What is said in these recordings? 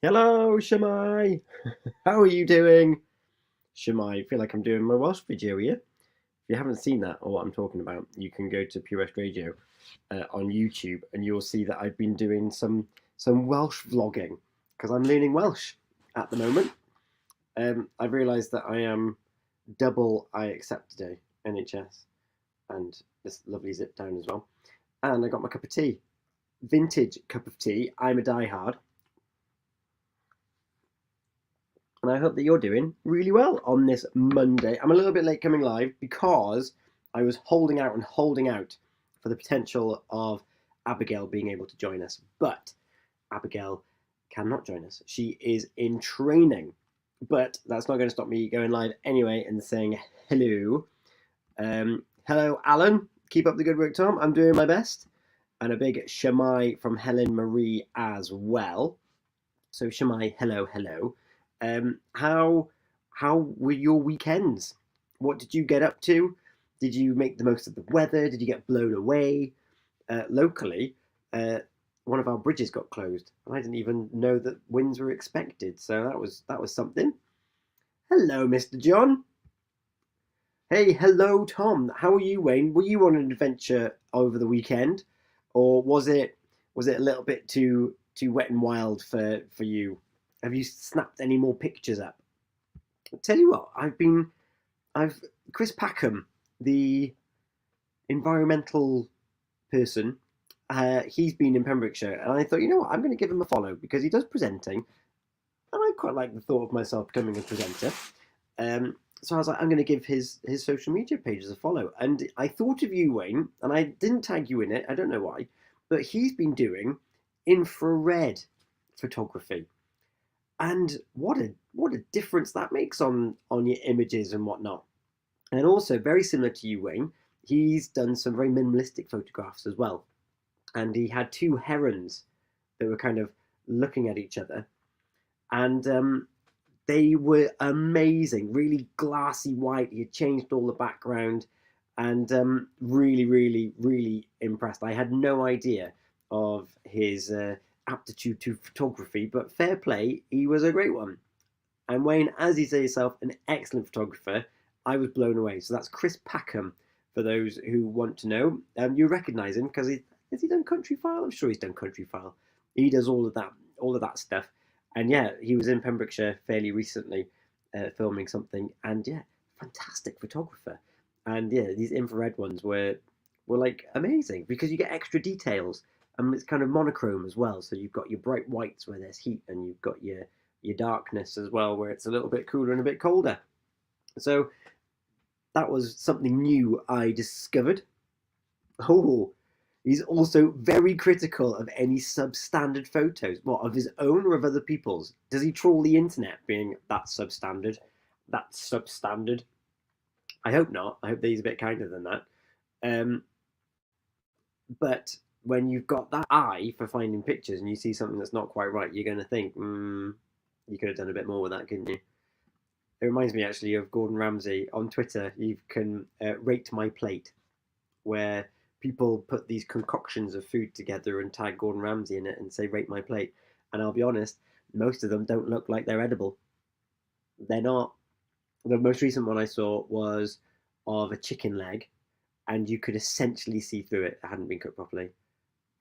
Hello, Shemai. How are you doing? Shemai, I feel like I'm doing my Welsh video here. If you haven't seen that or what I'm talking about, you can go to Pure West Radio on YouTube and you'll see that I've been doing some Welsh vlogging because I'm learning Welsh at the moment. I've realised that I am double I accept today, NHS, and this lovely zip down as well. And I got my cup of tea, vintage cup of tea. I'm a diehard. And I hope that you're doing really well on this Monday. I'm a little bit late coming live because I was holding out and holding out for the potential of Abigail being able to join us. But Abigail cannot join us. She is in training. But that's not going to stop me going live anyway and saying hello. Hello, Alan. Keep up the good work, Tom. I'm doing my best. And a big Shemai from Helen Marie as well. So Shemai, hello, hello. How were your weekends? What did you get up to? Did you make the most of the weather? Did you get blown away? Locally, one of our bridges got closed, and I didn't even know that winds were expected. So that was something. Hello, Mr. John. Hey, hello, Tom. How are you, Wayne? Were you on an adventure over the weekend, or was it a little bit too wet and wild for you? Have you snapped any more pictures up? I'll tell you what, I've Chris Packham, the environmental person, he's been in Pembrokeshire, and I thought, you know what, I'm going to give him a follow because he does presenting, and I quite like the thought of myself becoming a presenter. So I was like, I'm going to give his social media pages a follow, and I thought of you, Wayne, and I didn't tag you in it. I don't know why, but he's been doing infrared photography. And what a difference that makes on your images and whatnot. And also very similar to you, Wayne, he's done some very minimalistic photographs as well. And he had two herons that were kind of looking at each other, and they were amazing, really glassy white. He had changed all the background, and really, really, really impressed. I had no idea of his aptitude to photography, but fair play, he was a great one. And Wayne, as you say yourself, an excellent photographer. I was blown away. So that's Chris Packham, for those who want to know. You recognise him because has he done Country File? I'm sure he's done Country File. He does all of that stuff. And yeah, he was in Pembrokeshire fairly recently, filming something. And yeah, fantastic photographer. And yeah, these infrared ones were like amazing because you get extra details. It's kind of monochrome as well. So you've got your bright whites where there's heat, and you've got your darkness as well where it's a little bit cooler and a bit colder. So that was something new I discovered. Oh, he's also very critical of any substandard photos. What, of his own or of other people's? Does he trawl the internet being that substandard? That substandard? I hope not. I hope that he's a bit kinder than that. But when you've got that eye for finding pictures and you see something that's not quite right, you're going to think, you could have done a bit more with that, couldn't you? It reminds me actually of Gordon Ramsay on Twitter. You can rate my plate, where people put these concoctions of food together and tag Gordon Ramsay in it and say rate my plate. And I'll be honest, most of them don't look like they're edible. They're not. The most recent one I saw was of a chicken leg, and you could essentially see through it. It hadn't been cooked properly.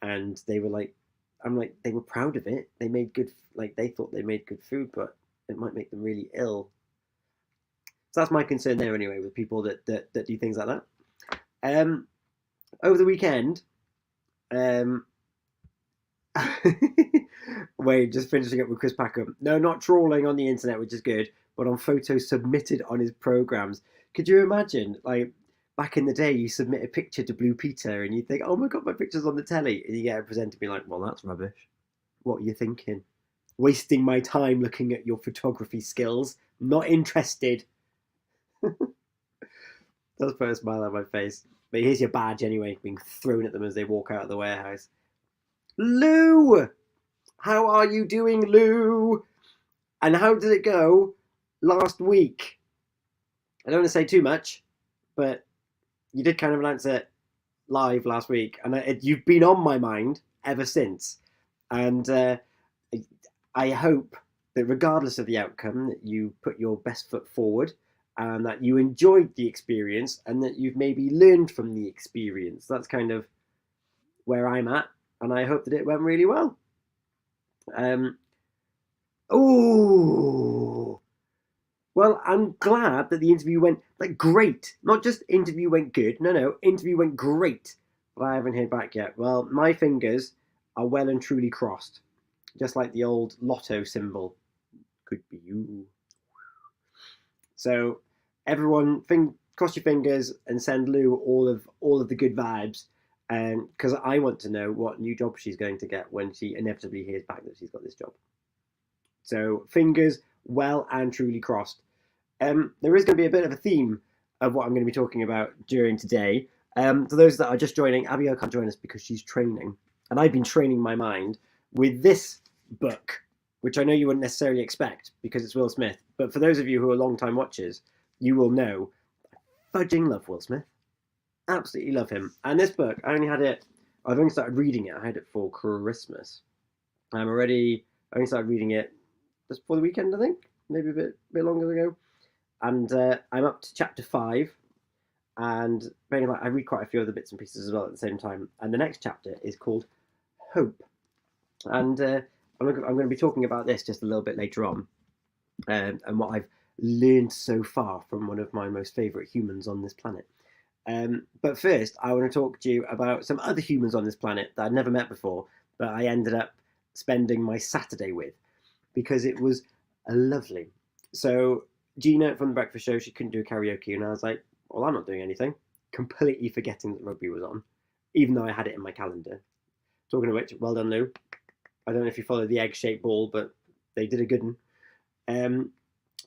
And they were like, I'm like, they were proud of it. They made good, like they thought they made good food, but it might make them really ill. So that's my concern there anyway, with people that do things like that. Over the weekend, wait, just finishing up with Chris Packham. No, not trawling on the internet, which is good, but on photos submitted on his programs. Could you imagine, like, back in the day, you submit a picture to Blue Peter and you think, oh my God, my picture's on the telly. And you get a presenter being like, well, that's rubbish. What are you thinking? Wasting my time looking at your photography skills. Not interested. Does put a smile on my face. But here's your badge anyway, being thrown at them as they walk out of the warehouse. Lou! How are you doing, Lou? And how did it go last week? I don't want to say too much, but you did kind of announce it live last week, and you've been on my mind ever since. And I hope that regardless of the outcome, that you put your best foot forward and that you enjoyed the experience and that you've maybe learned from the experience. That's kind of where I'm at, and I hope that it went really well. Um, oh, well, I'm glad that the interview went like great. Not just interview went good. No, interview went great. But I haven't heard back yet. Well, my fingers are well and truly crossed, just like the old lotto symbol. Could be you. So, everyone, cross your fingers and send Lou all of the good vibes, because I want to know what new job she's going to get when she inevitably hears back that she's got this job. So, fingers well and truly crossed. There is going to be a bit of a theme of what I'm going to be talking about during today. For those that are just joining, Abigail can't join us because she's training, and I've been training my mind with this book, which I know you wouldn't necessarily expect because it's Will Smith. But for those of you who are long-time watchers, you will know I fudging love Will Smith. Absolutely love him. And this book, I've only started reading it. I had it for Christmas. I only started reading it just before the weekend, I think. Maybe a bit longer ago. And I'm up to chapter 5. And I read quite a few other bits and pieces as well at the same time. And the next chapter is called Hope. And I'm going to be talking about this just a little bit later on, and what I've learned so far from one of my most favourite humans on this planet. But first, I want to talk to you about some other humans on this planet that I'd never met before, but I ended up spending my Saturday with, because it was lovely. So Gina from the Breakfast Show, she couldn't do a karaoke, and I was like, well, I'm not doing anything, completely forgetting that rugby was on, even though I had it in my calendar. Talking of which, well done, Lou. I don't know if you follow the egg-shaped ball, but they did a good one.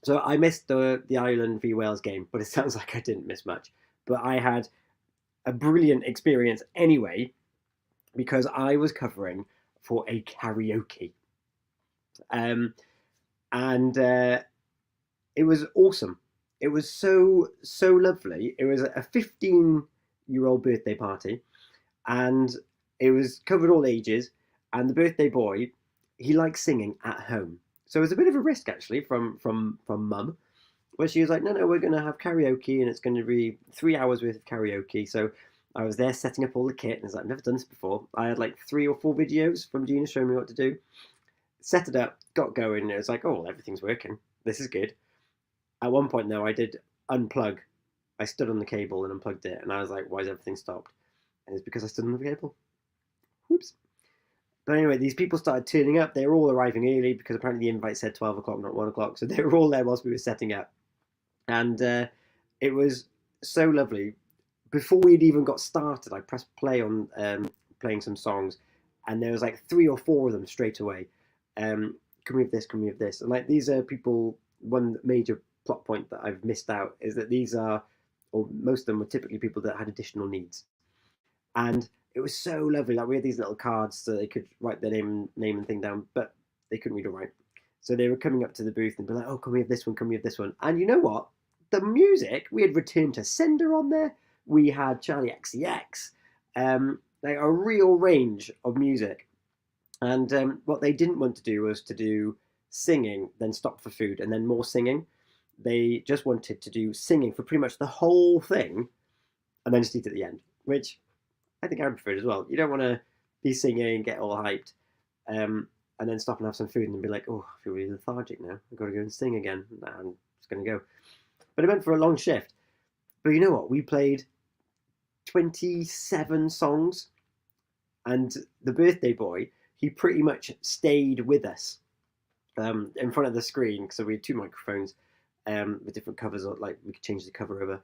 So I missed the Ireland v Wales game, but it sounds like I didn't miss much. But I had a brilliant experience anyway, because I was covering for a karaoke. And it was awesome. It was so lovely. It was a 15-year-old birthday party, and it was covered all ages. And the birthday boy, he likes singing at home, so it was a bit of a risk actually from mum, where she was like, no, we're going to have karaoke, and it's going to be 3 hours worth of karaoke. So I was there setting up all the kit, and I was like, I've never done this before. I had like 3 or 4 videos from Gina showing me what to do. Set it up, got going, and it was like, oh, everything's working. This is good. At one point, though, I did unplug. I stood on the cable and unplugged it, and I was like, why is everything stopped? And it's because I stood on the cable. Whoops. But anyway, these people started turning up. They were all arriving early because apparently the invite said 12 o'clock, not 1 o'clock. So they were all there whilst we were setting up. And it was so lovely. Before we'd even got started, I pressed play on playing some songs, and there was like 3 or 4 of them straight away. Can we have this? Can we have this? And like, these are people. One major plot point that I've missed out is that these are, or most of them were typically people that had additional needs. And it was so lovely. Like, we had these little cards so they could write their name and thing down, but they couldn't read or write. So they were coming up to the booth and be like, oh, can we have this one? Can we have this one? And you know what? The music, we had Return to Sender on there. We had Charlie XCX, like a real range of music. And what they didn't want to do was to do singing, then stop for food, and then more singing. They just wanted to do singing for pretty much the whole thing, and then just eat at the end, which I think I preferred as well. You don't want to be singing, get all hyped, and then stop and have some food and then be like, oh, I feel really lethargic now. I've got to go and sing again. Nah, I'm just going to go. But it went for a long shift. But you know what? We played 27 songs, and the birthday boy, he pretty much stayed with us in front of the screen. So we had 2 microphones with different covers, like we could change the cover over.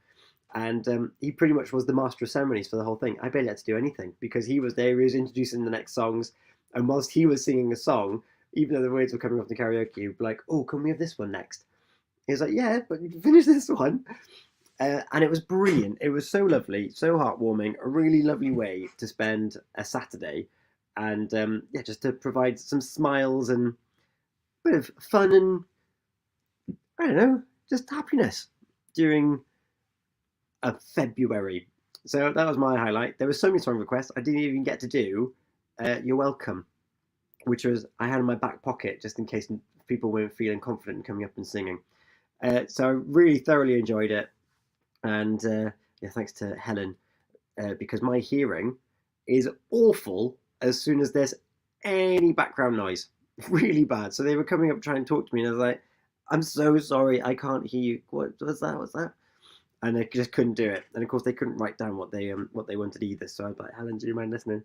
And he pretty much was the master of ceremonies for the whole thing. I barely had to do anything because he was there. He was introducing the next songs. And whilst he was singing a song, even though the words were coming off the karaoke, he'd be like, oh, can we have this one next? He was like, yeah, but you can finish this one. And it was brilliant. It was so lovely, so heartwarming, a really lovely way to spend a Saturday. And yeah, just to provide some smiles and a bit of fun and, I don't know, just happiness during of February. So that was my highlight. There were so many song requests I didn't even get to do You're Welcome. which was I had in my back pocket just in case people weren't feeling confident in coming up and singing. So I really thoroughly enjoyed it, and yeah, thanks to Helen, because my hearing is awful as soon as there's any background noise, really bad. So they were coming up trying to talk to me, and I was like, "I'm so sorry, I can't hear you. What was that? What's that?" And they just couldn't do it. And of course, they couldn't write down what they wanted either. So I was like, "Helen, do you mind listening?"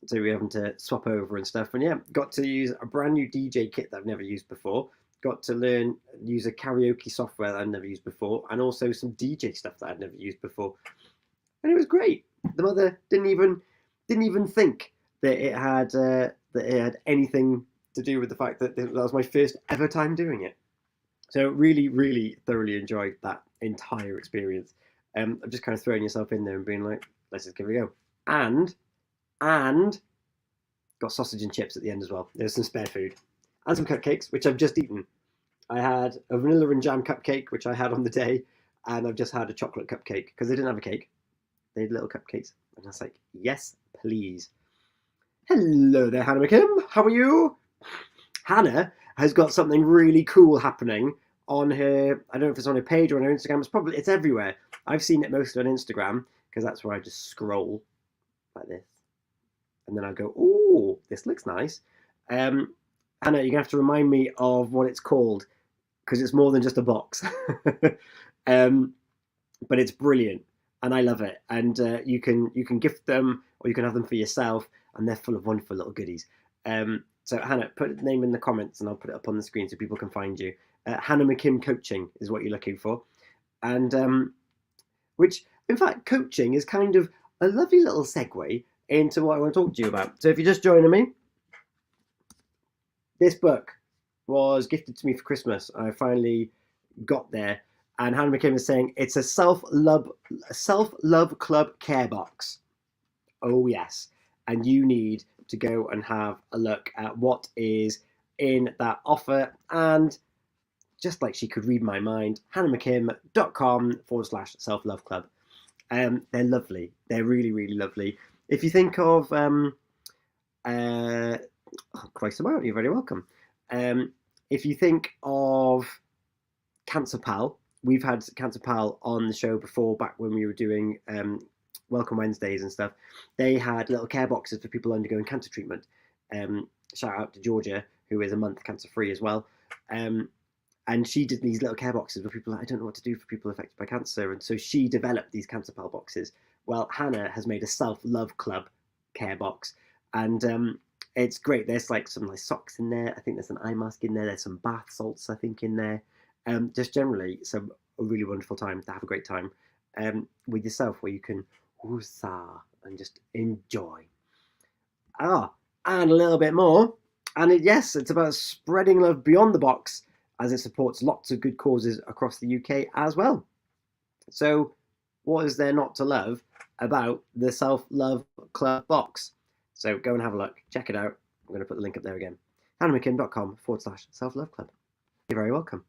So we were having to swap over and stuff. And yeah, got to use a brand new DJ kit that I've never used before. Got to use a karaoke software that I'd never used before, and also some DJ stuff that I'd never used before. And it was great. The mother didn't even think that it had anything to do with the fact that that was my first ever time doing it. So really, really thoroughly enjoyed that entire experience. I'm just kind of throwing yourself in there and being like, let's just give it a go. And got sausage and chips at the end as well. There's some spare food and some cupcakes, which I've just eaten. I had a vanilla and jam cupcake, which I had on the day, and I've just had a chocolate cupcake because they didn't have a cake. They had little cupcakes, and I was like, yes, please. Hello there, Hannah McKim. How are you? Hannah has got something really cool happening on her. I don't know if it's on her page or on her Instagram. It's everywhere. I've seen it mostly on Instagram because that's where I just scroll like this, and then I go, "Oh, this looks nice." Hannah, you're gonna have to remind me of what it's called because it's more than just a box. But it's brilliant, and I love it. And you can gift them, or you can have them for yourself, and they're full of wonderful little goodies. So Hannah, put the name in the comments, and I'll put it up on the screen so people can find you. Hannah McKim Coaching is what you're looking for, and which, in fact, coaching is kind of a lovely little segue into what I want to talk to you about. So if you're just joining me, this book was gifted to me for Christmas. I finally got there, and Hannah McKim is saying it's a self-love club care box. Oh yes, and you need to go and have a look at what is in that offer. And just like she could read my mind, hannahmckim.com/self-love club. They're lovely. They're really, really lovely. If you think of Christ amount, you're very welcome. If you think of Cancer Pal, we've had Cancer Pal on the show before, back when we were doing Welcome Wednesdays and stuff. They had little care boxes for people undergoing cancer treatment. Shout out to Georgia, who is a month cancer free as well. And she did these little care boxes where people, I don't know what to do for people affected by cancer. And so she developed these Cancer Pal boxes. Well, Hannah has made a self-love club care box. And it's great. There's like some nice socks in there. I think there's an eye mask in there. There's some bath salts, I think, in there. Just generally a really wonderful time to have a great time with yourself, where you can woosah and just enjoy. And a little bit more. And yes, it's about spreading love beyond the box, as it supports lots of good causes across the UK as well. So what is there not to love about the Self-Love Club box? So go and have a look. Check it out. I'm going to put the link up there again. hannahmckim.com/self-love club. You're very welcome.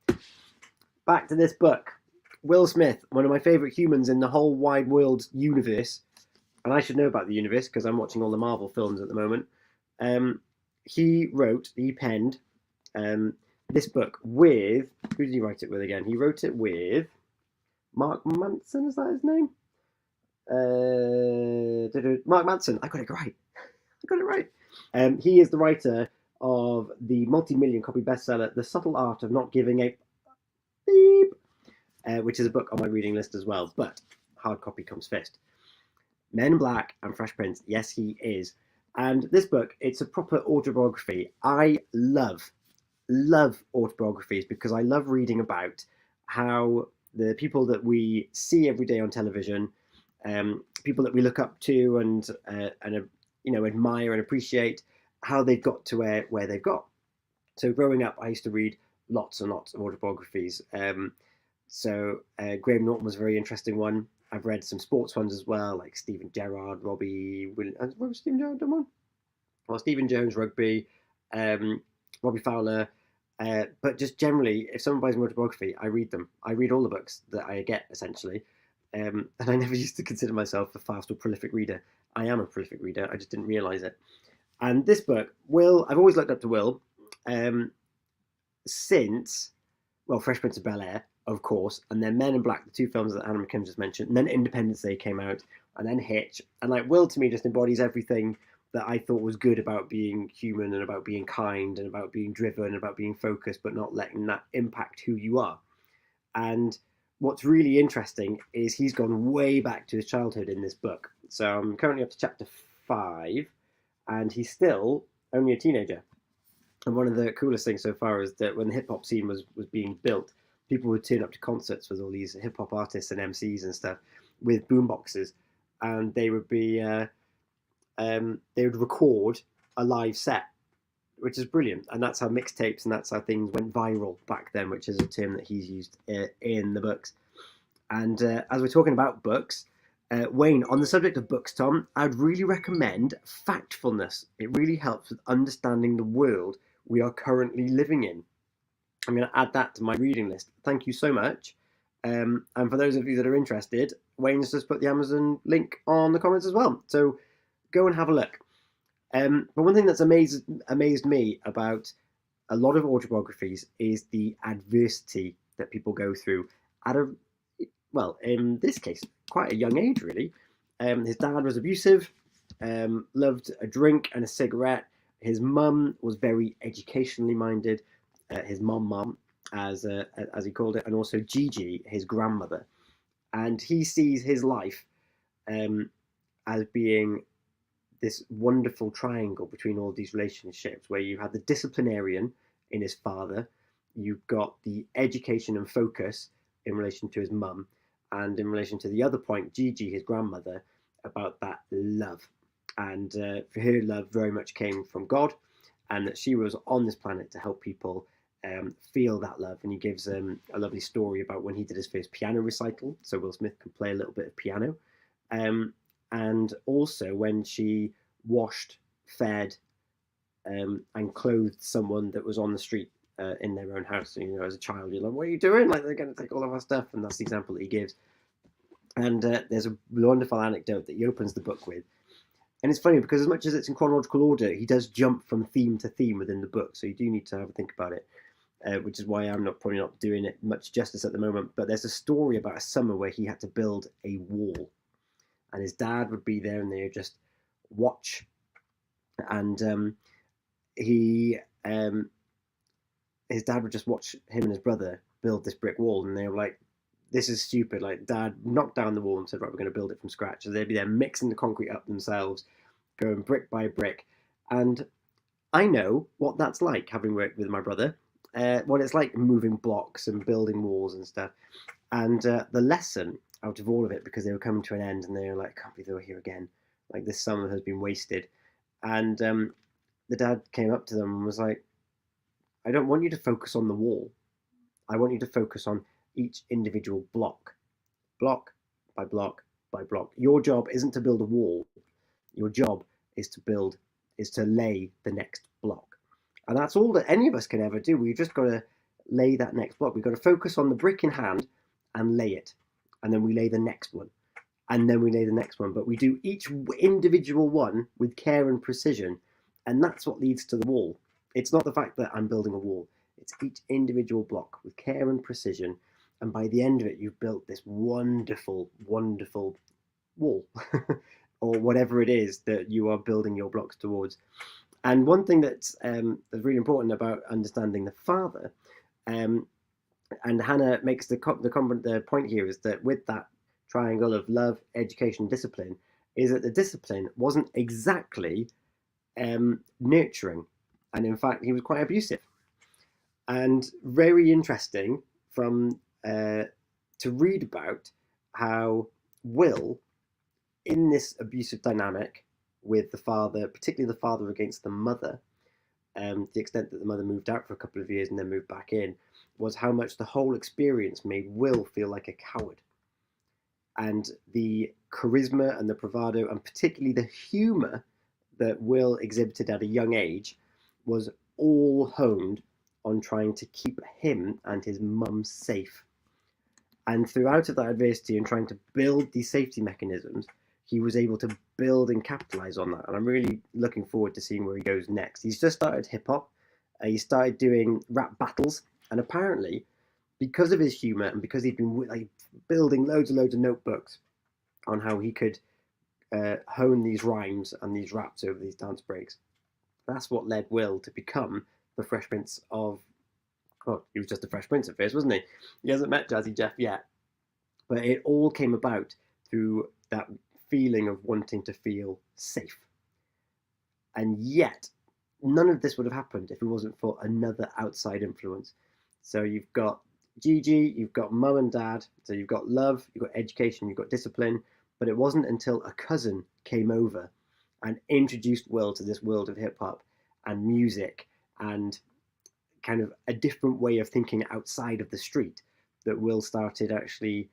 Back to this book. Will Smith, one of my favourite humans in the whole wide world universe, and I should know about the universe because I'm watching all the Marvel films at the moment. He penned this book with, who did he write it with again? He wrote it with Mark Manson, is that his name? Mark Manson. I got it right. He is the writer of the multi-million copy bestseller, The Subtle Art of Not Giving a Beep, which is a book on my reading list as well, but hard copy comes first. Men in Black and Fresh Prince, yes, he is. And this book, it's a proper autobiography. I love autobiographies because I love reading about how the people that we see every day on television, people that we look up to and admire and appreciate, how they've got to where they've got. So growing up, I used to read lots and lots of autobiographies. So Graham Norton was a very interesting one. I've read some sports ones as well, like Steven Gerrard, Robbie Williams. What was Steven Gerrard done one? Well, Stephen Jones, rugby, Robbie Fowler. But just generally, if someone buys an autobiography, I read them. I read all the books that I get, essentially. And I never used to consider myself a fast or prolific reader. I am a prolific reader. I just didn't realise it. And this book, Will, I've always looked up to Will um, since, well, Fresh Prince of Bel-Air, of course, and then Men in Black, the two films that Hannah McKim just mentioned, and then Independence Day came out, and then Hitch. And like Will to me just embodies everything that I thought was good about being human and about being kind and about being driven and about being focused, but not letting that impact who you are. And what's really interesting is he's gone way back to his childhood in this book. So I'm currently up to chapter 5, and he's still only a teenager. And one of the coolest things so far is that when the hip hop scene was being built, people would turn up to concerts with all these hip hop artists and MCs and stuff with boomboxes, and they would record a live set, which is brilliant. And that's how mixtapes and that's how things went viral back then, which is a term that he's used in the books. And as we're talking about books, Wayne, on the subject of books, Tom, I'd really recommend Factfulness. It really helps with understanding the world we are currently living in. I'm going to add that to my reading list. Thank you so much. And for those of you that are interested, Wayne's just put the Amazon link on the comments as well. So go and have a look. But one thing that's amazed me about a lot of autobiographies is the adversity that people go through at a, well, in this case, quite a young age, really. His dad was abusive, loved a drink and a cigarette. His mum was very educationally minded. His mum, as he called it, and also Gigi, his grandmother. And he sees his life as being this wonderful triangle between all these relationships, where you have the disciplinarian in his father, you've got the education and focus in relation to his mum, and in relation to the other point, Gigi, his grandmother, about that love. And for her, love very much came from God, and that she was on this planet to help people feel that love. And he gives a lovely story about when he did his first piano recital, so Will Smith can play a little bit of piano. And also when she washed, fed, and clothed someone that was on the street in their own house. You know, as a child, you're like, what are you doing? Like, they're going to take all of our stuff. And that's the example that he gives. And there's a wonderful anecdote that he opens the book with. And it's funny because as much as it's in chronological order, he does jump from theme to theme within the book. So you do need to have a think about it, which is why I'm probably not doing it much justice at the moment. But there's a story about a summer where he had to build a wall. And his dad would be there and they would just watch. And his dad would just watch him and his brother build this brick wall. And they were like, this is stupid. Like, Dad knocked down the wall and said, right, we're going to build it from scratch. So they'd be there mixing the concrete up themselves, going brick by brick. And I know what that's like, having worked with my brother, what it's like moving blocks and building walls and stuff. And the lesson out of all of it, because they were coming to an end and they were like, I can't believe they were here again. Like, this summer has been wasted. And the dad came up to them and was like, I don't want you to focus on the wall. I want you to focus on each individual block by block by block. Your job isn't to build a wall. Your job is to lay the next block. And that's all that any of us can ever do. We've just got to lay that next block. We've got to focus on the brick in hand and lay it. And then we lay the next one. And then we lay the next one. But we do each individual one with care and precision. And that's what leads to the wall. It's not the fact that I'm building a wall. It's each individual block with care and precision. And by the end of it, you've built this wonderful, wonderful wall or whatever it is that you are building your blocks towards. And one thing that's really important about understanding the father, and Hannah makes the point here, is that with that triangle of love, education, discipline, is that the discipline wasn't exactly nurturing. And in fact, he was quite abusive. And very interesting to read about how Will, in this abusive dynamic with the father, particularly the father against the mother, the extent that the mother moved out for a couple of years and then moved back in, was how much the whole experience made Will feel like a coward. And the charisma and the bravado, and particularly the humour that Will exhibited at a young age, was all honed on trying to keep him and his mum safe. And throughout that adversity and trying to build these safety mechanisms, he was able to build and capitalize on that. And I'm really looking forward to seeing where he goes next. He's just started hip hop. He started doing rap battles, and apparently, because of his humor and because he'd been like building loads and loads of notebooks on how he could hone these rhymes and these raps over these dance breaks, that's what led Will to become the Fresh Prince of. Well, he was just a Fresh Prince at first, wasn't he? He hasn't met Jazzy Jeff yet, but it all came about through that feeling of wanting to feel safe. And yet, none of this would have happened if it wasn't for another outside influence. So you've got Gigi, you've got mum and dad, so you've got love, you've got education, you've got discipline, but it wasn't until a cousin came over and introduced Will to this world of hip hop and music and kind of a different way of thinking outside of the street that Will started actually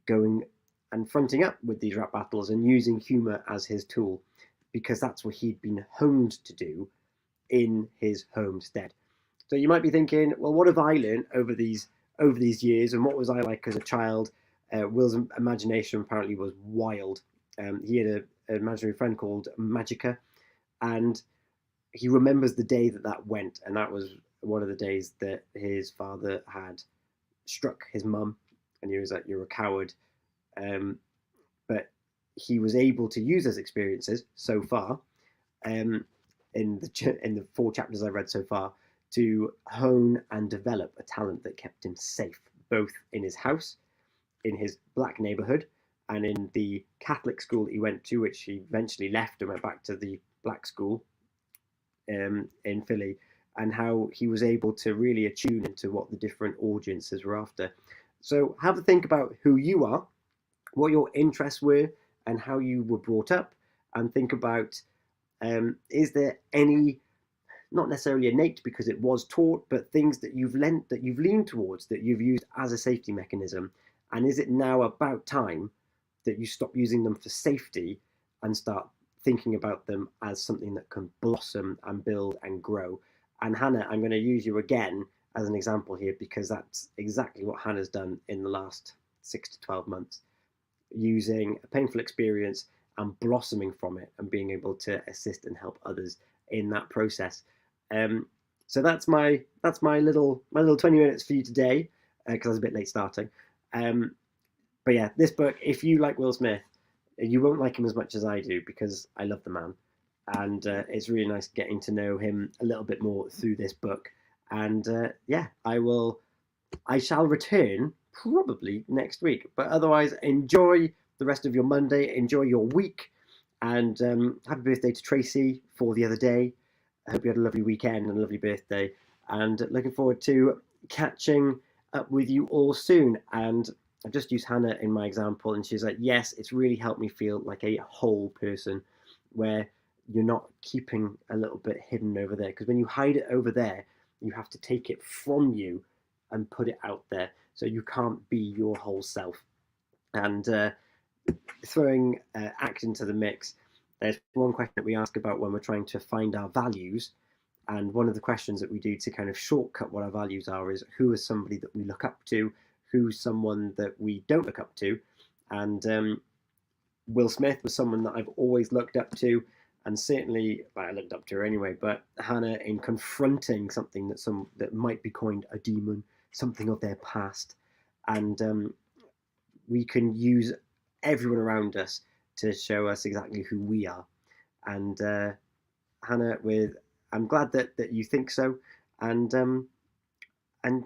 going and fronting up with these rap battles and using humor as his tool, because that's what he'd been honed to do in his homestead. So you might be thinking, well, what have I learned over these years, and what was I like as a child? Will's imagination apparently was wild. He had an imaginary friend called Magica, and he remembers the day that went, and that was one of the days that his father had struck his mum, and he was like, "You're a coward." But he was able to use those experiences so far, in the 4 chapters I've read so far, to hone and develop a talent that kept him safe, both in his house, in his black neighborhood, and in the Catholic school that he went to, which he eventually left and went back to the black school in Philly, and how he was able to really attune into what the different audiences were after. So have a think about who you are, what your interests were, and how you were brought up, and think about, is there any, not necessarily innate because it was taught, but things that you've leaned towards, that you've used as a safety mechanism, and is it now about time that you stop using them for safety and start thinking about them as something that can blossom and build and grow? And Hannah, I'm going to use you again as an example here, because that's exactly what Hannah's done in the last 6 to 12 months, using a painful experience and blossoming from it and being able to assist and help others in that process. So that's my little 20 minutes for you today, because I was a bit late starting. But yeah, this book, if you like Will Smith, you won't like him as much as I do, because I love the man, and it's really nice getting to know him a little bit more through this book. And yeah, I shall return probably next week. But otherwise, enjoy the rest of your Monday, enjoy your week, and happy birthday to Tracy for the other day. I hope you had a lovely weekend and a lovely birthday, and looking forward to catching up with you all soon. And I've just used Hannah in my example, and she's like, yes, it's really helped me feel like a whole person, where you're not keeping a little bit hidden over there, because when you hide it over there, you have to take it from you and put it out there, so you can't be your whole self. And throwing act into the mix, there's one question that we ask about when we're trying to find our values, and one of the questions that we do to kind of shortcut what our values are is, who is somebody that we look up to, who's someone that we don't look up to. And Will Smith was someone that I've always looked up to, and certainly, well, I looked up to her anyway, but Hannah, in confronting something that might be coined a demon, something of their past, and we can use everyone around us to show us exactly who we are. And Hannah, I'm glad that you think so, and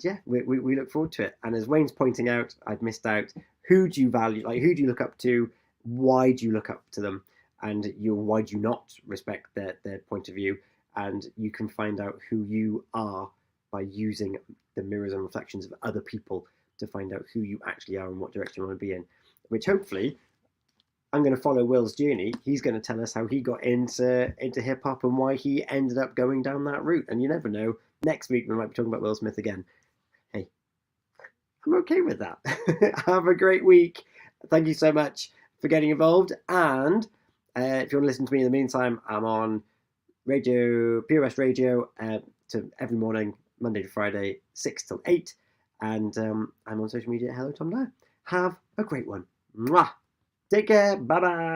yeah, we look forward to it. And as Wayne's pointing out, I've missed out. Who do you value? Like, who do you look up to? Why do you look up to them? And why do you not respect their point of view? And you can find out who you are by using the mirrors and reflections of other people to find out who you actually are and what direction you want to be in. Which hopefully, I'm going to follow Will's journey. He's going to tell us how he got into hip hop and why he ended up going down that route. And you never know, next week we might be talking about Will Smith again. Hey, I'm okay with that. Have a great week. Thank you so much for getting involved. And if you want to listen to me in the meantime, I'm on radio, POS Radio, to every morning, Monday to Friday, 6 till 8. And I'm on social media, Hello Tom Blair. Have a great one. Mwah! Take care. Bye bye.